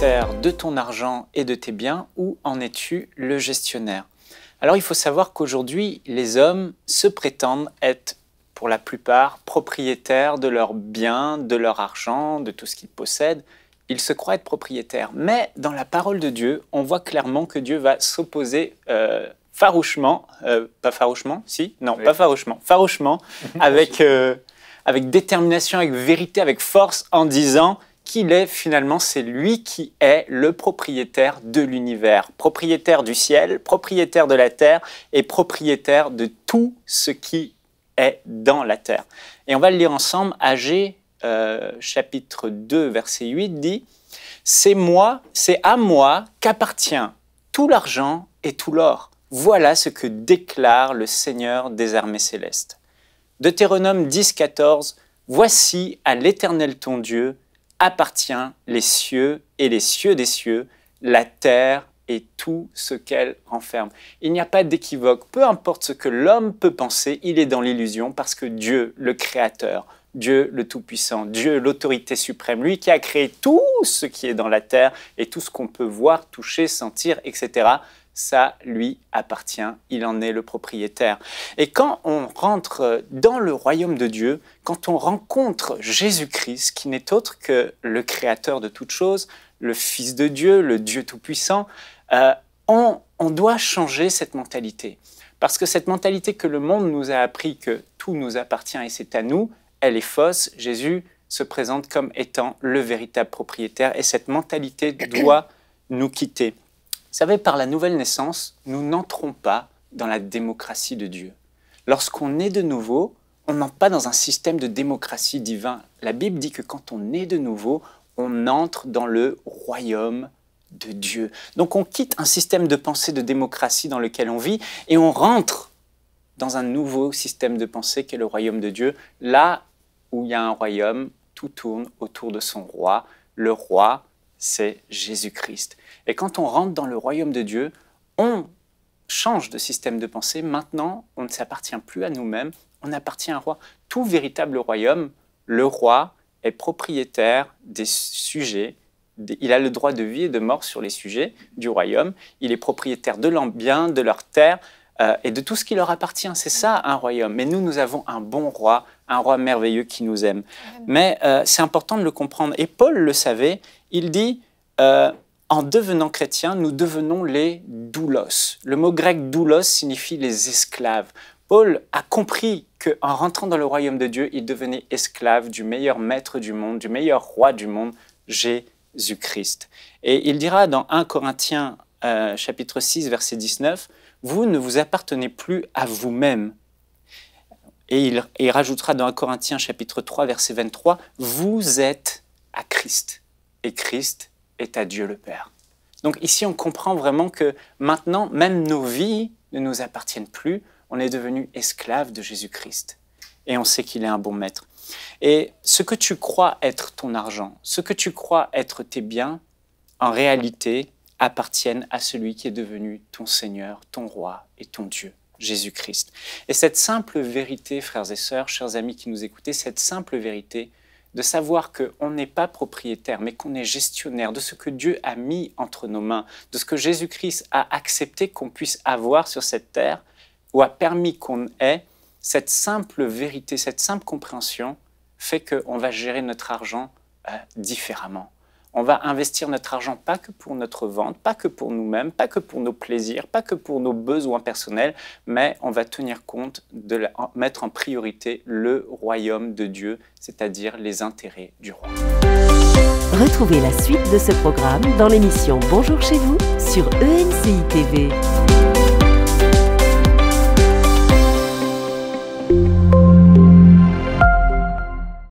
propriétaire de ton argent et de tes biens ou en es-tu le gestionnaire? Alors il faut savoir qu'aujourd'hui, les hommes se prétendent être pour la plupart propriétaires de leurs biens, de leur argent, de tout ce qu'ils possèdent. Ils se croient être propriétaires. Mais dans la parole de Dieu, on voit clairement que Dieu va s'opposer farouchement, pas farouchement, si, non, oui. Pas farouchement, farouchement, avec détermination, avec vérité, avec force, en disant qu'il est finalement, c'est lui qui est le propriétaire de l'univers, propriétaire du ciel, propriétaire de la terre et propriétaire de tout ce qui est dans la terre. Et on va le lire ensemble. Agé, chapitre 2, verset 8 dit « C'est à moi qu'appartient tout l'argent et tout l'or. Voilà ce que déclare le Seigneur des armées célestes. » Deutéronome 10, 14 « Voici à l'Éternel ton Dieu appartient les cieux et les cieux des cieux, la terre et tout ce qu'elle renferme. » Il n'y a pas d'équivoque. Peu importe ce que l'homme peut penser, il est dans l'illusion parce que Dieu, le Créateur, Dieu le Tout-Puissant, Dieu l'autorité suprême, lui qui a créé tout ce qui est dans la terre et tout ce qu'on peut voir, toucher, sentir, etc., ça lui appartient, il en est le propriétaire. Et quand on rentre dans le royaume de Dieu, quand on rencontre Jésus-Christ, qui n'est autre que le Créateur de toutes choses, le Fils de Dieu, le Dieu Tout-Puissant, on doit changer cette mentalité. Parce que cette mentalité que le monde nous a appris que tout nous appartient et c'est à nous, elle est fausse. Jésus se présente comme étant le véritable propriétaire et cette mentalité doit nous quitter. Vous savez, par la nouvelle naissance, nous n'entrons pas dans la démocratie de Dieu. Lorsqu'on est de nouveau, on n'entre pas dans un système de démocratie divin. La Bible dit que quand on est de nouveau, on entre dans le royaume de Dieu. Donc on quitte un système de pensée de démocratie dans lequel on vit et on rentre dans un nouveau système de pensée qui est le royaume de Dieu. Là où il y a un royaume, tout tourne autour de son roi. Le roi, c'est Jésus-Christ. Et quand on rentre dans le royaume de Dieu, on change de système de pensée. Maintenant, on ne s'appartient plus à nous-mêmes, on appartient à un roi. Tout véritable royaume, le roi est propriétaire des sujets. Il a le droit de vie et de mort sur les sujets du royaume. Il est propriétaire de leurs biens, de leurs terres et de tout ce qui leur appartient. C'est ça un royaume. Mais nous avons un bon roi, un roi merveilleux qui nous aime. Mais c'est important de le comprendre. Et Paul le savait. Il dit, en devenant chrétien, nous devenons les doulos. Le mot grec doulos signifie les esclaves. Paul a compris qu'en rentrant dans le royaume de Dieu, il devenait esclave du meilleur maître du monde, du meilleur roi du monde, Jésus-Christ. Et il dira dans 1 Corinthiens chapitre 6, verset 19, « Vous ne vous appartenez plus à vous-même. » Et il rajoutera dans 1 Corinthiens chapitre 3, verset 23, « Vous êtes à Christ. » Et Christ est à Dieu le Père. Donc ici, on comprend vraiment que maintenant, même nos vies ne nous appartiennent plus. On est devenu esclave de Jésus-Christ. Et on sait qu'il est un bon maître. Et ce que tu crois être ton argent, ce que tu crois être tes biens, en réalité, appartiennent à celui qui est devenu ton Seigneur, ton Roi et ton Dieu, Jésus-Christ. Et cette simple vérité, frères et sœurs, chers amis qui nous écoutez, cette simple vérité de savoir qu'on n'est pas propriétaire, mais qu'on est gestionnaire de ce que Dieu a mis entre nos mains, de ce que Jésus-Christ a accepté qu'on puisse avoir sur cette terre, ou a permis qu'on ait, cette simple vérité, cette simple compréhension fait qu'on va gérer notre argent différemment. On va investir notre argent pas que pour notre vente, pas que pour nous-mêmes, pas que pour nos plaisirs, pas que pour nos besoins personnels, mais on va tenir compte de mettre en priorité le royaume de Dieu, c'est-à-dire les intérêts du roi. Retrouvez la suite de ce programme dans l'émission Bonjour chez vous sur ENCI TV.